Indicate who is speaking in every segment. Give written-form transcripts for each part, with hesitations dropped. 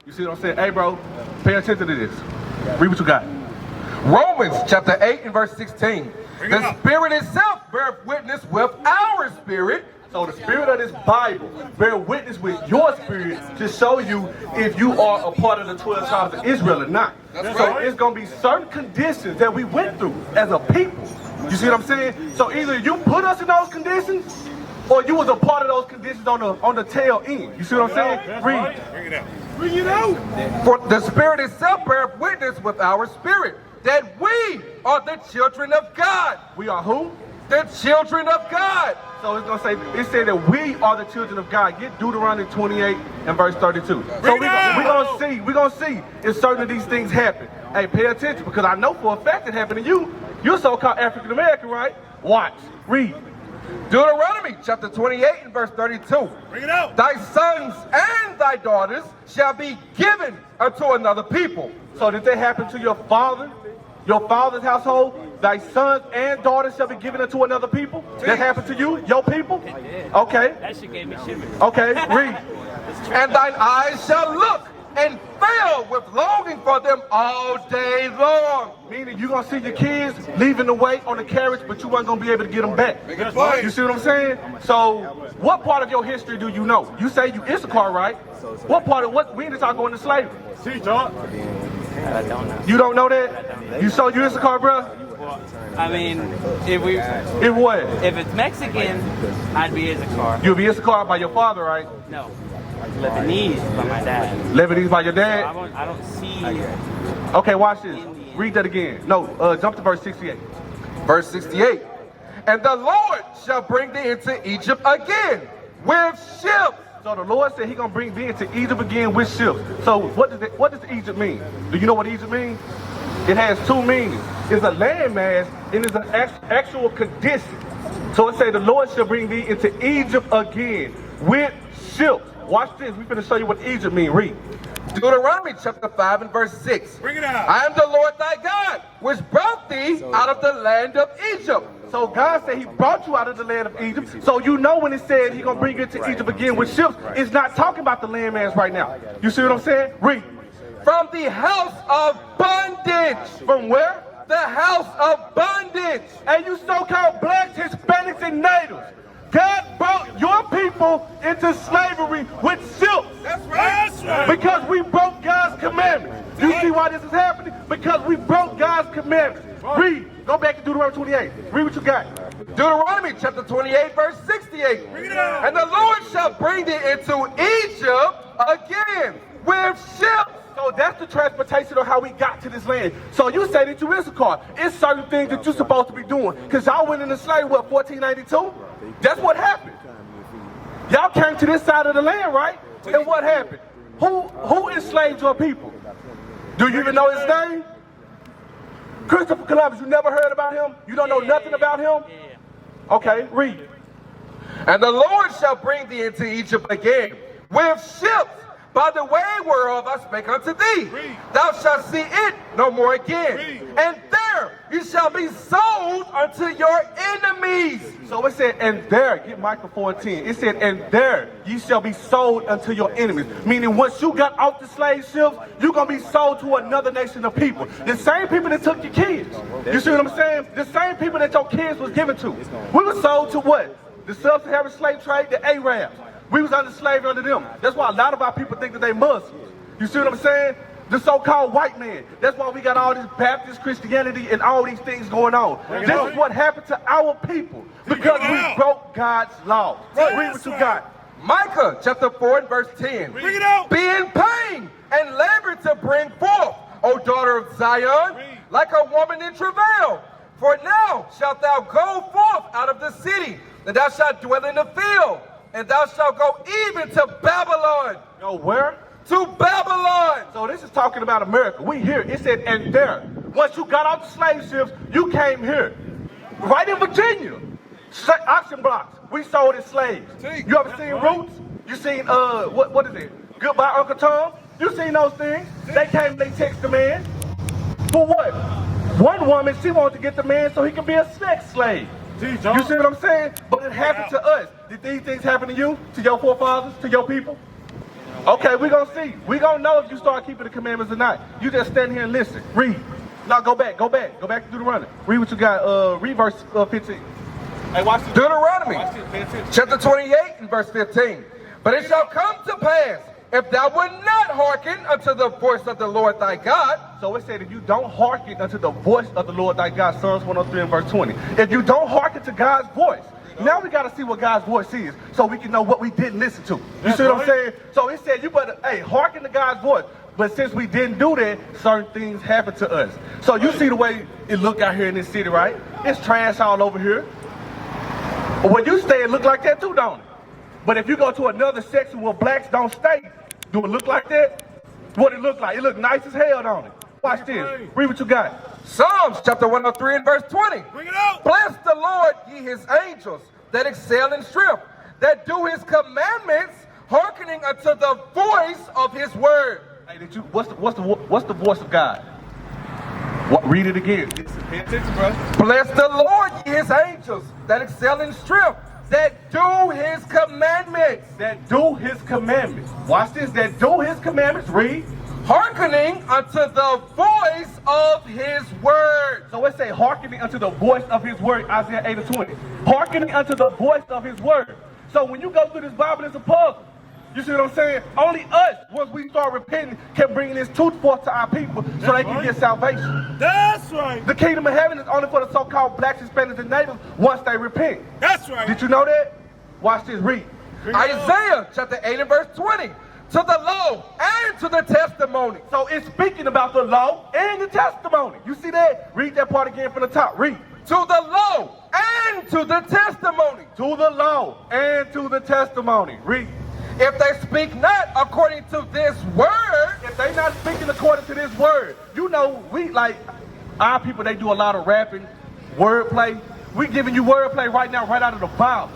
Speaker 1: You see what I'm saying? Hey, bro, pay attention to this. Read what you got. Romans chapter 8 and verse 16. The Spirit itself beareth witness with our spirit. So the spirit of this Bible bear witness with your spirit to show you if you are a part of the 12 tribes of Israel or not. So it's going to be certain conditions that we went through as a people. You see what I'm saying? So either you put us in those conditions or you was a part of those conditions on the tail end. You see what I'm saying? Read.
Speaker 2: Bring it out. Bring it out.
Speaker 3: For the Spirit itself beareth witness with our spirit that we are the children of God.
Speaker 1: We are who?
Speaker 3: The children of God.
Speaker 1: So it's gonna say, it said that we are the children of God. Get Deuteronomy 28 and verse 32. So we're gonna see if certain of these things happen. Hey, pay attention, because I know for a fact it happened to you. You're so-called African American, right? Watch. Read.
Speaker 3: Deuteronomy chapter 28 and verse 32.
Speaker 2: Bring it out.
Speaker 3: Thy sons and thy daughters shall be given unto another people.
Speaker 1: So did that happen to your father? Your father's household? Thy sons and daughters shall be given unto another people? That happened to you? Your people? Okay.
Speaker 4: That shit gave me shivers.
Speaker 1: Okay, read.
Speaker 3: And thine eyes shall look and fail with longing for them all day long.
Speaker 1: Meaning you're going to see your kids leaving the way on the carriage, but you ain't going to be able to get them back. You see what I'm saying? So what part of your history do you know? You say you Issachar, right? What part of what? When did y'all go into slavery?
Speaker 2: See, John.
Speaker 4: I don't know.
Speaker 1: You don't know that? You you Issachar, bro?
Speaker 4: Well, I mean, if
Speaker 1: what?
Speaker 4: If it's Mexican, I'd be Issachar.
Speaker 1: You'll be Issachar by your father, right?
Speaker 4: No. Lebanese by my dad.
Speaker 1: Lebanese by your dad?
Speaker 4: I don't see.
Speaker 1: Okay, watch this. Read that again. No, jump to verse 68.
Speaker 3: Verse 68. And the Lord shall bring thee into Egypt again with ships.
Speaker 1: So the Lord said He's gonna bring thee into Egypt again with ships. So what does Egypt mean? Do you know what Egypt means? It has two meanings. It's a landmass and it's an actual condition. So it say the Lord shall bring thee into Egypt again with ships. Watch this. We're going to show you what Egypt means. Read.
Speaker 3: Deuteronomy chapter 5 and verse 6.
Speaker 2: Bring it out.
Speaker 3: I am the Lord thy God, which brought thee out of the land of Egypt.
Speaker 1: So God said He brought you out of the land of Egypt. So you know when it said He's going to bring you to Egypt again with ships, it's not talking about the landmass right now. You see what I'm saying? Read.
Speaker 3: From the house of bondage.
Speaker 1: From where?
Speaker 3: The house of bondage.
Speaker 1: And you so-called blacks, Hispanics, and natives. God brought your people into slavery with ships.
Speaker 2: That's right. That's right.
Speaker 1: Because we broke God's commandments. You see why this is happening? Because we broke God's commandments. Read. Go back to Deuteronomy 28. Read what you got.
Speaker 3: Deuteronomy chapter 28 verse 68.
Speaker 2: Bring it out.
Speaker 3: And the Lord shall bring thee into Egypt again with ships.
Speaker 1: So that's the transportation of how we got to this land. So you say that you Issachar. It's certain things that you're supposed to be doing. Because y'all went into slavery, what, 1492? That's what happened. Y'all came to this side of the land, right? And what happened? Who enslaved your people? Do you even know his name? Christopher Columbus. You never heard about him? You don't know nothing about him? Okay, read.
Speaker 3: And the Lord shall bring thee into Egypt again with ships, by the way whereof I spake unto thee.
Speaker 2: Read.
Speaker 3: Thou shalt see it no more again.
Speaker 2: Read.
Speaker 3: And there you shall be sold unto your enemies.
Speaker 1: So it said, and there, get Micah 4:10. It said, and there ye shall be sold unto your enemies. Meaning once you got off the slave ships, you're going to be sold to another nation of people. The same people that took your kids. You see what I'm saying? The same people that your kids was given to. We were sold to what? The sub-Saharan slave trade, the Arabs. We was under slavery under them. That's why a lot of our people think that they Muslims. You see what I'm saying? The so-called white man. That's why we got all this Baptist Christianity and all these things going on. This is what happened to our people because we broke God's law. Read what you got.
Speaker 3: Micah chapter 4 and verse 10.
Speaker 2: Bring it out.
Speaker 3: Be in pain and labor to bring forth, O daughter of Zion, like a woman in travail. For now shalt thou go forth out of the city, and thou shalt dwell in the field. And thou shalt go even to Babylon.
Speaker 1: Go where?
Speaker 3: To Babylon.
Speaker 1: So this is talking about America. We here. It said, and there. Once you got off the slave ships, you came here. Right in Virginia. Auction blocks. We sold as slaves. You ever seen Roots? You seen, what is it? Goodbye, Uncle Tom? You seen those things? They came, they text the man. For what? One woman, she wanted to get the man so he can be a sex slave. You see what I'm saying? But it happened to us. Did these things happen to you? To your forefathers? To your people? Okay, we're going to see. We're going to know if you start keeping the commandments or not. You just stand here and listen. Read. No, go back. Go back to Deuteronomy. Read what you got. Read verse 15. Hey, watch this.
Speaker 3: Deuteronomy,
Speaker 1: Watch this. Pay attention.
Speaker 3: chapter 28 and verse 15. But it shall come to pass, if thou wilt not hearken unto the voice of the Lord thy God.
Speaker 1: So it said if you don't hearken unto the voice of the Lord thy God, Psalms 103 and verse 20. If you don't hearken to God's voice, now we got to see what God's voice is so we can know what we didn't listen to. You see what I'm saying? So it said you better, hey, hearken to God's voice. But since we didn't do that, certain things happen to us. So you see the way it look out here in this city, right? It's trash all over here. But when you stay, it look like that too, don't it? But if you go to another section where blacks don't stay, do it look like that? What it look like? It look nice as hell, don't it? Watch this. Read what you got.
Speaker 3: Psalms chapter 103 and verse 20.
Speaker 2: Bring it out.
Speaker 3: Bless the Lord, ye his angels, that excel in strength, that do his commandments, hearkening unto the voice of his word.
Speaker 1: Hey, what's the voice of God? What? Read it again. Pay attention, bro.
Speaker 3: Bless the Lord, ye his angels, that excel in strength, that do his commandments.
Speaker 1: That do his commandments. Watch this. That do his commandments. Read.
Speaker 3: Hearkening unto the voice of his word.
Speaker 1: So it say hearkening unto the voice of his word, Isaiah 8 and 20. Hearkening unto the voice of his word. So when you go through this Bible, it's a puzzle. You see what I'm saying? Only us, once we start repenting, can bring this truth forth to our people so they can get salvation.
Speaker 2: That's right.
Speaker 1: The kingdom of heaven is only for the so-called blacks, Hispanics, and natives once they repent.
Speaker 2: That's right.
Speaker 1: Did you know that? Watch this. Read.
Speaker 3: Isaiah chapter 8 and verse 20. To the law and to the testimony.
Speaker 1: So it's speaking about the law and the testimony. You see that? Read that part again from the top. Read.
Speaker 3: To the law and to the testimony.
Speaker 1: To the law and to the testimony. Read.
Speaker 3: If they speak not according to this word.
Speaker 1: If they not speaking according to this word, you know, we like, our people, they do a lot of rapping, wordplay. We giving you wordplay right now, right out of the Bible.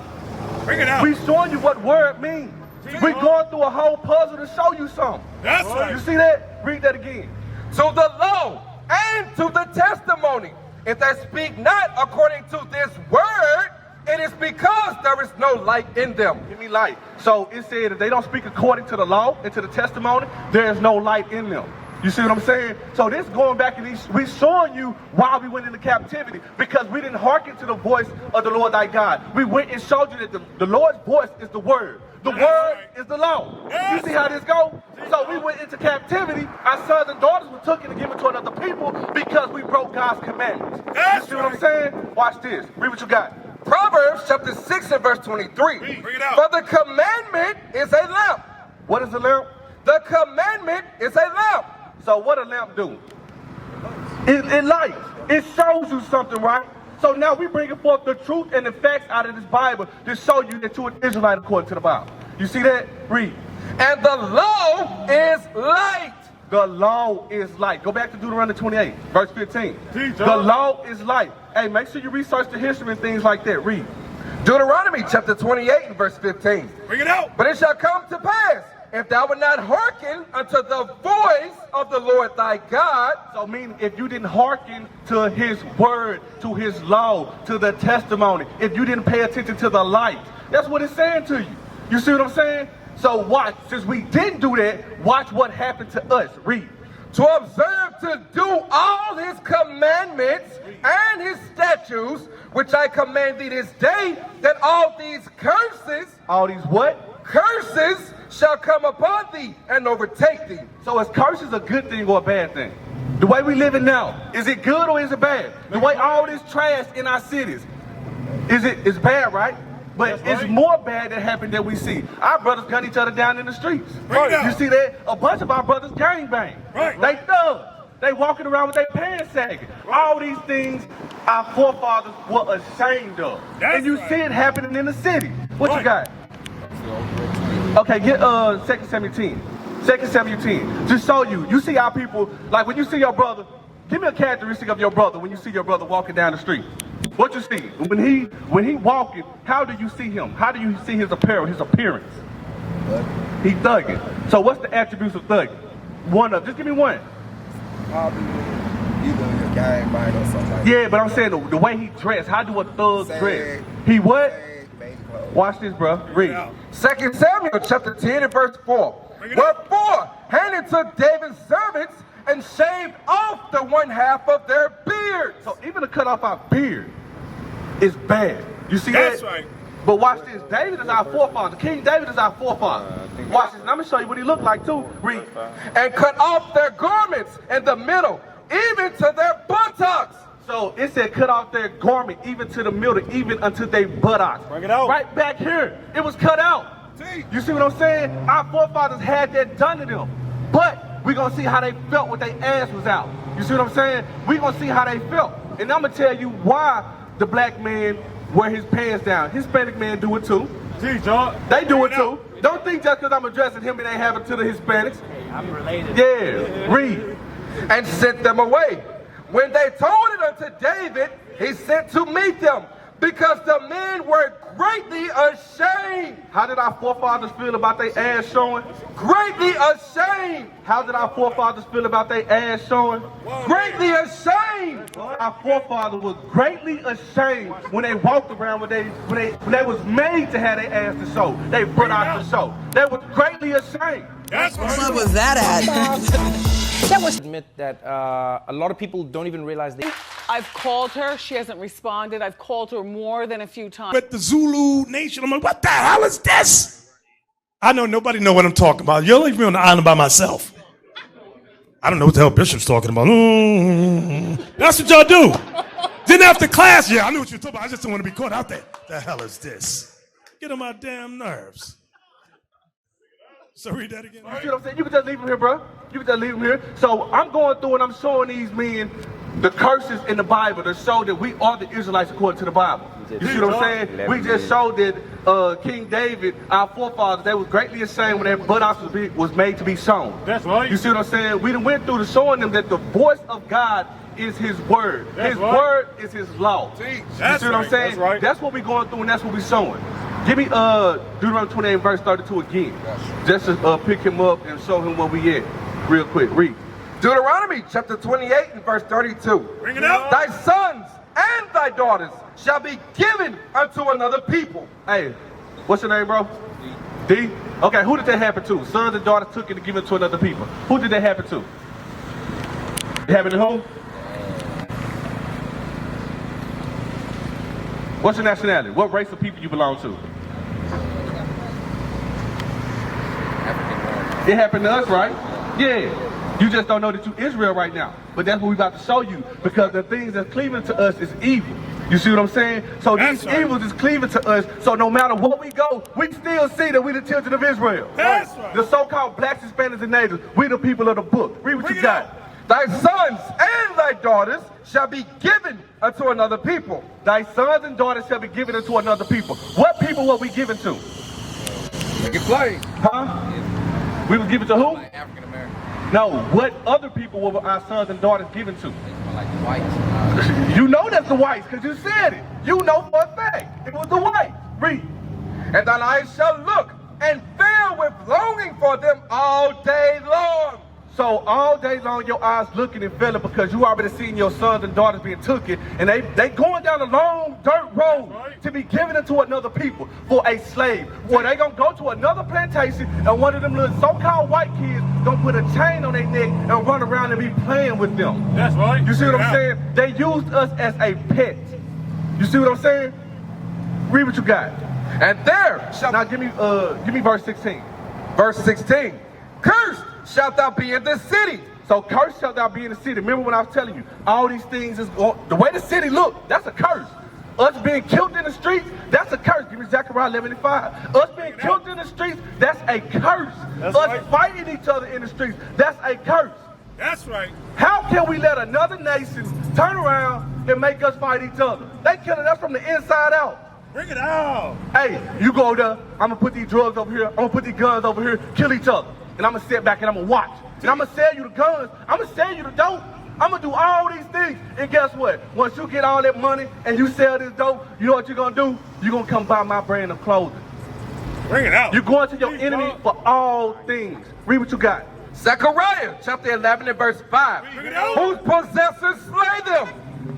Speaker 2: Bring it out.
Speaker 1: We showing you what word means. We're going through a whole puzzle to show you something.
Speaker 2: That's right.
Speaker 1: You see that? Read that again.
Speaker 3: To the law and to the testimony. If they speak not according to this word, it is because there is no light in them.
Speaker 1: Give me light. So it said if they don't speak according to the law and to the testimony, there is no light in them. You see what I'm saying? So this going back and we showing you why we went into captivity, because we didn't hearken to the voice of the Lord thy God. We went and showed you that the Lord's voice is the word. The word is the law. You see how this goes? So we went into captivity. Our sons and daughters were taken and given to another people because we broke God's commandments. You see what I'm saying? Watch this. Read what you got.
Speaker 3: Proverbs chapter 6 and verse 23.
Speaker 2: Bring it out.
Speaker 3: For the commandment is a lamp.
Speaker 1: What is a lamp?
Speaker 3: The commandment is a lamp.
Speaker 1: So what a lamp do? It lights. It shows you something, right? So now we bringing forth the truth and the facts out of this Bible to show you that you're an Israelite according to the Bible. You see that? Read.
Speaker 3: And the law is light.
Speaker 1: The law is light. Go back to Deuteronomy 28, verse 15.
Speaker 2: Jesus.
Speaker 1: The law is light. Hey, make sure you research the history and things like that. Read.
Speaker 3: Deuteronomy chapter 28 and verse 15.
Speaker 2: Bring it out.
Speaker 3: But it shall come to pass, if thou wilt not hearken unto the voice of the Lord thy God.
Speaker 1: So meaning if you didn't hearken to his word, to his law, to the testimony, if you didn't pay attention to the light, that's what it's saying to you. You see what I'm saying? So watch, since we didn't do that, watch what happened to us. Read.
Speaker 3: To observe to do all his commandments and his statutes, which I command thee this day, that all these curses,
Speaker 1: All these what?
Speaker 3: curses shall come upon thee and overtake thee.
Speaker 1: So is curses a good thing or a bad thing? The way we living now, is it good or is it bad? The way all this trash in our cities, it's bad, right? But it's more bad that happened that we see. Our brothers gun each other down in the streets.
Speaker 2: Bring it out.
Speaker 1: You see that? A bunch of our brothers gang bang.
Speaker 2: Right.
Speaker 1: They thugs. They walking around with their pants sagging. All these things our forefathers were ashamed of.
Speaker 2: That's
Speaker 1: and you
Speaker 2: right.
Speaker 1: see it happening in the city. What you
Speaker 2: Right.
Speaker 1: got? Okay, get 2 Samuel 10. 2 Samuel 10. Just show you. You see our people, like when you see your brother, give me a characteristic of your brother when you see your brother walking down the street. What you see? When he walking, how do you see him? How do you see his apparel, his appearance? He thugging. So what's the attributes of thugging? Just give me one.
Speaker 5: Probably either a gang bang or something like
Speaker 1: Yeah, but I'm saying the way he dressed. How do a thug
Speaker 5: Sag.
Speaker 1: dress? He what?
Speaker 5: that. Bang clothes.
Speaker 1: Watch this, bro. Read.
Speaker 3: 2 Samuel chapter 10 and verse 4. Wherefore, handed to David's servants and shaved off the one half of their beards.
Speaker 1: So even to cut off our beard is bad. You see
Speaker 2: That's
Speaker 1: that?
Speaker 2: right.
Speaker 1: But watch this. David is our forefather. King David is our forefather. Watch this. And I'm going to show you what he looked like too. Read.
Speaker 3: And cut off their garments in the middle, even to their buttocks.
Speaker 1: So it said cut off their garment even to the middle, even unto their buttocks.
Speaker 2: Bring it out.
Speaker 1: Right back here. It was cut out. You see what I'm saying? Our forefathers had that done to them. But we're going to see how they felt when their ass was out. You see what I'm saying? We're going to see how they felt. And I'm going to tell you why the black man wear his pants down. Hispanic man do it too.
Speaker 2: Gee, John.
Speaker 1: They do it too. Don't think just because I'm addressing him it ain't happening to the Hispanics.
Speaker 4: I'm related.
Speaker 1: Yeah, read.
Speaker 3: And sent them away. When they told it unto David, he sent to meet them, because the men were greatly ashamed.
Speaker 1: How did our forefathers feel about their ass showing?
Speaker 3: Greatly ashamed.
Speaker 1: How did our forefathers feel about their ass showing?
Speaker 3: Greatly ashamed.
Speaker 1: Our forefathers was greatly ashamed when they walked around when they was made to have their ass to show. They put out to show. They was greatly ashamed.
Speaker 2: That's
Speaker 6: What club was that at?
Speaker 7: Admit that a lot of people don't even realize they.
Speaker 8: I've called her. She hasn't responded. I've called her more than a few times.
Speaker 2: But the Zulu Nation, I'm like, what the hell is this? I know nobody know what I'm talking about. You'll leave me on the island by myself. I don't know what the hell Bishop's talking about. That's what y'all do. Then after class, yeah, I knew what you were talking about. I just don't want to be caught out there. The hell is this? Get on my damn nerves. So read that again.
Speaker 1: You know what I'm saying? You can just leave him here, bro. You can just leave him here. So I'm going through and I'm showing these men the curses in the Bible to show that we are the Israelites according to the Bible. You see what I'm saying? We just showed that King David, our forefathers, they was greatly ashamed when their buttocks was made to be shown.
Speaker 2: That's right.
Speaker 1: You see what I'm saying? We done went through to showing them that the voice of God is his word. His word is his law. You see what I'm saying?
Speaker 2: That's right.
Speaker 1: That's what we're going through and that's what we're showing. Give me Deuteronomy 28 verse 32 again. Just to pick him up and show him where we at. Real quick, read.
Speaker 3: Deuteronomy chapter 28 and verse 32.
Speaker 2: Bring it out.
Speaker 3: Thy sons and thy daughters shall be given unto another people.
Speaker 1: Hey, what's your name, bro? D? Okay, who did that happen to? Sons and daughters took it and give it to another people. Who did that happen to? It happened to who? What's your nationality? What race of people you belong to? It happened to us, right? Yeah. You just don't know that you Israel right now. But that's what we're about to show you. Because the things that's cleaving to us is evil. You see what I'm saying? So these evils is cleaving to us. So no matter where we go, we still see that we the children of Israel.
Speaker 2: That's right.
Speaker 1: The so-called blacks, Hispanics, and natives, we the people of the book. Read what you got.
Speaker 3: Thy sons and thy daughters shall be given unto another people.
Speaker 1: Thy sons and daughters shall be given unto another people. What people were we given to?
Speaker 5: Make it plain.
Speaker 1: Huh? We was given to who?
Speaker 5: African American.
Speaker 1: No, what other people were our sons and daughters given to?
Speaker 5: Like the whites.
Speaker 1: You know that's the whites, because you said it. You know for a fact. It was the whites. Read.
Speaker 3: And thine eyes shall look and fill with longing for them all day long.
Speaker 1: So all day long your eyes looking and feeling because you already seen your sons and daughters being taken and they going down a long dirt road to be given into another people for a slave. Or they gonna go to another plantation and one of them little so-called white kids gonna put a chain on their neck and run around and be playing with them.
Speaker 2: That's right.
Speaker 1: You see what I'm saying? They used us as a pet. You see what I'm saying? Read what you got.
Speaker 3: And there shall
Speaker 1: Now give me verse 16.
Speaker 3: verse 16. Cursed shalt thou be in the city.
Speaker 1: So cursed shalt thou be in the city. Remember when I was telling you, all these things is the way the city look, that's a curse. Us being killed in the streets, that's a curse. Give me Zechariah 11:5. Us being killed in the streets, that's a curse.
Speaker 2: That's
Speaker 1: Us
Speaker 2: right.
Speaker 1: fighting each other in the streets, that's a curse.
Speaker 2: That's right.
Speaker 1: How can we let another nation turn around and make us fight each other? They killing us from the inside out.
Speaker 2: Bring it out.
Speaker 1: Hey, you go there, I'm gonna put these drugs over here, I'm gonna put these guns over here, kill each other. And I'm gonna sit back and I'm gonna watch. And I'm gonna sell you the guns, I'm gonna sell you the dope. I'm gonna do all these things. And guess what? Once you get all that money and you sell this dope, you know what you're gonna do? You're gonna come buy my brand of clothing.
Speaker 2: Bring it out.
Speaker 1: You're going to your enemy for all things. Read what you got.
Speaker 3: Zechariah chapter 11 and verse 5.
Speaker 2: Bring it out.
Speaker 3: Whose possessors slay them?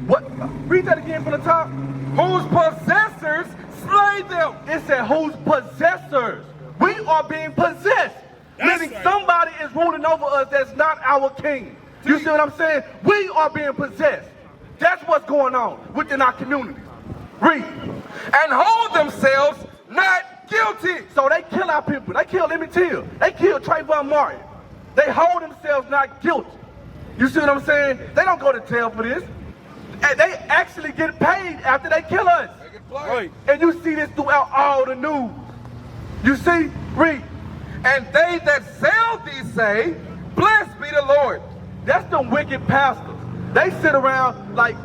Speaker 1: What? Read that again from the top.
Speaker 3: Whose possessors slay them?
Speaker 1: It said whose possessors. We are being possessed.
Speaker 2: That's
Speaker 1: Meaning
Speaker 2: right.
Speaker 1: over us that's not our king. You see what I'm saying? We are being possessed. That's what's going on within our community. Read.
Speaker 3: And hold themselves not guilty.
Speaker 1: So they kill our people. They kill Emmett Till. They kill Trayvon Martin. They hold themselves not guilty. You see what I'm saying? They don't go to jail for this. And they actually get paid after they kill us.
Speaker 3: Right.
Speaker 1: And you see this throughout all the news. You see? Read.
Speaker 3: And they that sell thee say, blessed be the Lord.
Speaker 1: That's them wicked pastors. They sit around like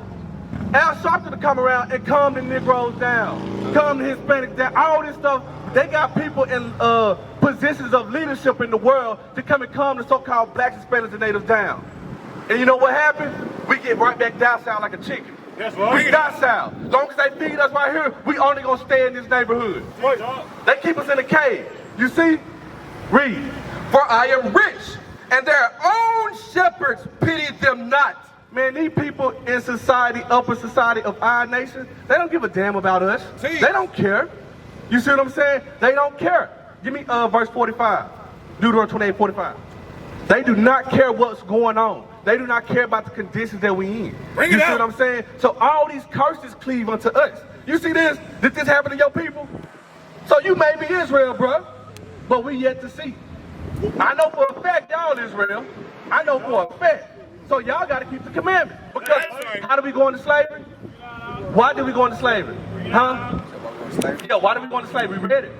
Speaker 1: Al Sharpton to come around and calm the Negroes down, calm the Hispanics down, all this stuff. They got people in positions of leadership in the world to come and calm the so-called blacks, Hispanics, and natives down. And you know what happens? We get right back docile like a chicken.
Speaker 2: That's right.
Speaker 1: We docile. As long as they feed us right here, we only gonna stay in this neighborhood. They keep us in a cage. You see? Read.
Speaker 3: For I am rich, and their own shepherds pity them not.
Speaker 1: Man, these people in society, upper society of our nation, they don't give a damn about us. They don't care. You see what I'm saying? They don't care. Give me verse 45. Deuteronomy 28:45. They do not care what's going on. They do not care about the conditions that we in. You see what I'm saying? So all these curses cleave unto us. You see this? Did this happen to your people? So you may be Israel, bro, but we yet to see. I know for a fact y'all Israel. I know for a fact. So y'all got to keep the commandment. Because how do we go into slavery? Why did we go into slavery? Huh? Yeah, why did we go into slavery? We read it.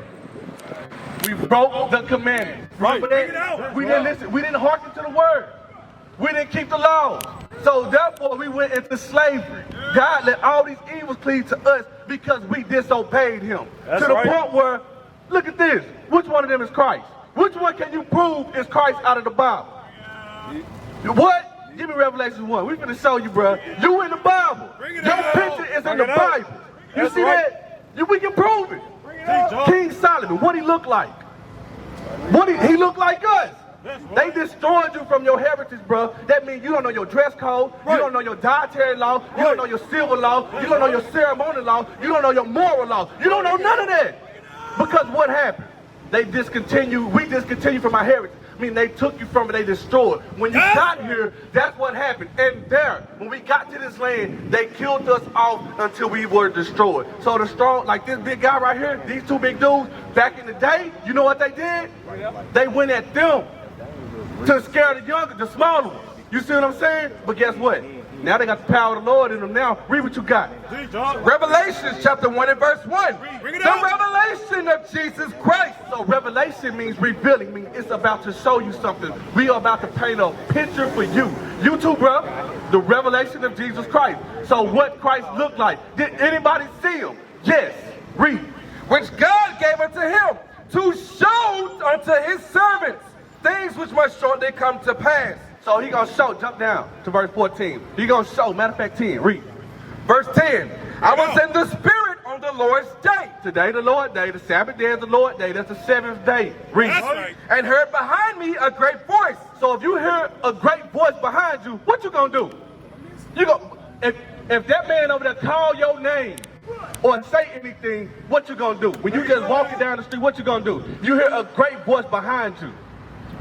Speaker 1: We broke the commandment. Remember that? We didn't listen. We didn't hearken to the word. We didn't keep the laws. So therefore we went into slavery. God let all these evils cleave to us because we disobeyed him. To the point where, look at this. Which one of them is Christ? Which one can you prove is Christ out of the Bible? What? Give me Revelation 1. We're going to show you, bro. You in the Bible. Your picture is in the Bible. You see that? We can prove it. King Solomon, what he look like? He look like us. They destroyed you from your heritage, bro. That means you don't know your dress code. You don't know your dietary law. You don't know your civil law. You don't know your ceremonial law. You don't know your moral law. You don't know none of that. Because what happened? We discontinued from our heritage. I mean, they took you from it, they destroyed. When you got here, that's what happened. And there, when we got to this land, they killed us off until we were destroyed. So the strong, like this big guy right here, these two big dudes, back in the day, you know what they did? They went at them to scare the younger, the smaller ones. You see what I'm saying? But guess what? Now they got the power of the Lord in them now. Read what you got.
Speaker 3: Revelation chapter 1 and verse 1. The revelation of Jesus Christ.
Speaker 1: So revelation means revealing, means it's about to show you something. We are about to paint a picture for you. You too, bro. The revelation of Jesus Christ. So what Christ looked like. Did anybody see him? Yes. Read.
Speaker 3: Which God gave unto him to show unto his servants things which must shortly come to pass.
Speaker 1: So he gonna show, jump down to verse 14. He gonna show, matter of fact 10, read.
Speaker 3: Verse 10, I was in the spirit on the Lord's day.
Speaker 1: Today the Lord day, the Sabbath day is the Lord day, that's the seventh day. Read.
Speaker 3: And heard behind me a great voice.
Speaker 1: So if you hear a great voice behind you, what you gonna do? You go, if that man over there call your name or say anything, what you gonna do? When you just walking down the street, what you gonna do? You hear a great voice behind you.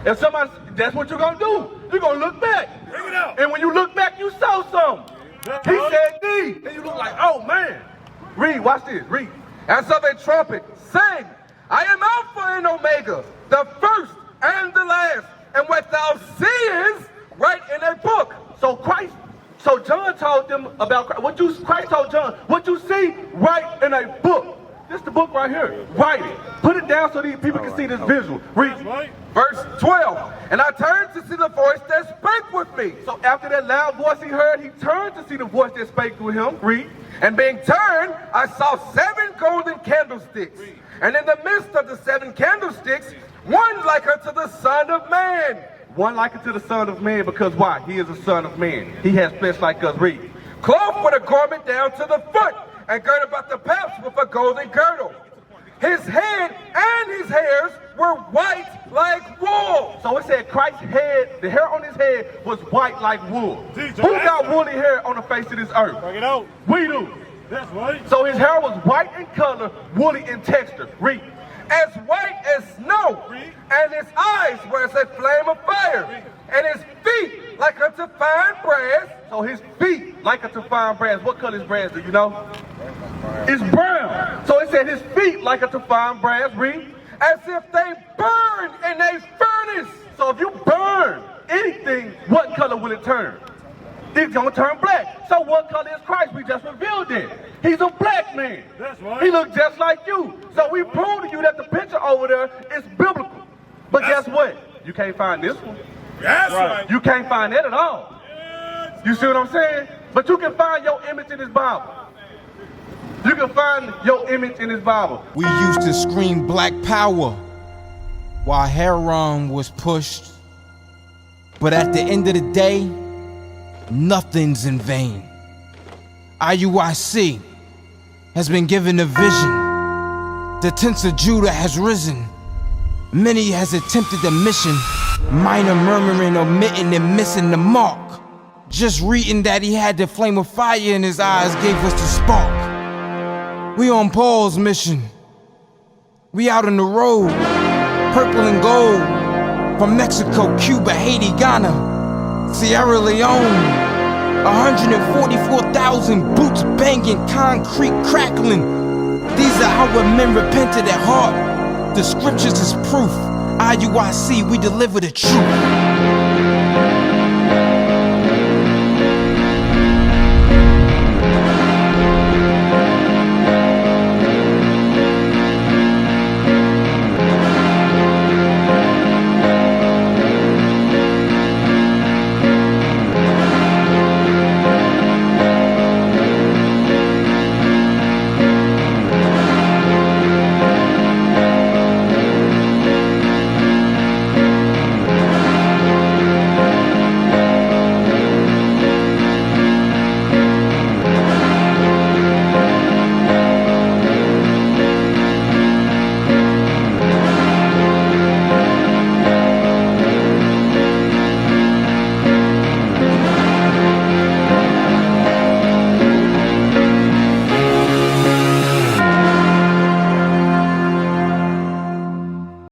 Speaker 1: If somebody, that's what you're gonna do. You're gonna look back. And when you look back, you saw something. He said thee. And you look like, oh man. Read, watch this, read.
Speaker 3: As of a trumpet, saying, I am Alpha and Omega, the first and the last. And what thou seest, write in a book.
Speaker 1: So John told them about Christ. Christ told John, what you see, write in a book. This is the book right here. Write it. Put it down so these people can see this visual. Read.
Speaker 3: Verse 12. And I turned to see the voice that spake with me.
Speaker 1: So after that loud voice he heard, he turned to see the voice that spake with him. Read.
Speaker 3: And being turned, I saw 7 golden candlesticks. And in the midst of the 7 candlesticks, one like unto the Son of Man.
Speaker 1: One like unto the Son of Man, because why? He is a Son of Man. He has flesh like us. Read.
Speaker 3: Clothed with a garment down to the foot, and girt about the paps with a golden girdle. His head and his hairs were white like wool.
Speaker 1: So it said Christ's head, the hair on his head was white like wool. Who got woolly hair on the face of this earth?
Speaker 2: Bring it out.
Speaker 1: We do.
Speaker 2: That's right.
Speaker 1: So his hair was white in color, woolly in texture. Read.
Speaker 3: As white as snow, And his eyes were as a flame of fire, and his feet like unto fine brass.
Speaker 1: So his feet like unto fine brass. What color is brass? Do you know? It's brown. So it said his feet like unto fine brass. Read.
Speaker 3: As if they burn in a furnace.
Speaker 1: So if you burn anything, what color will it turn? It's gonna turn black. So what color is Christ? We just revealed it. He's a black man.
Speaker 2: That's right.
Speaker 1: He looks just like you. So we proved to you that the picture over there is biblical. But guess what? You can't find this one.
Speaker 2: That's right.
Speaker 1: You can't find that at all. You see what I'm saying? But you can find your image in this Bible. You can find your image in this Bible.
Speaker 9: We used to scream black power while Heron was pushed. But at the end of the day, nothing's in vain. IUIC has been given a vision. The tents of Judah has risen. Many has attempted the mission. Minor murmuring, omitting, and missing the mark. Just reading that he had the flame of fire in his eyes gave us the spark. We on Paul's mission. We out on the road, purple and gold. From Mexico, Cuba, Haiti, Ghana, Sierra Leone. 144,000 boots banging, concrete crackling. These are our men repented at heart. The scriptures is proof. IUIC, we deliver the truth.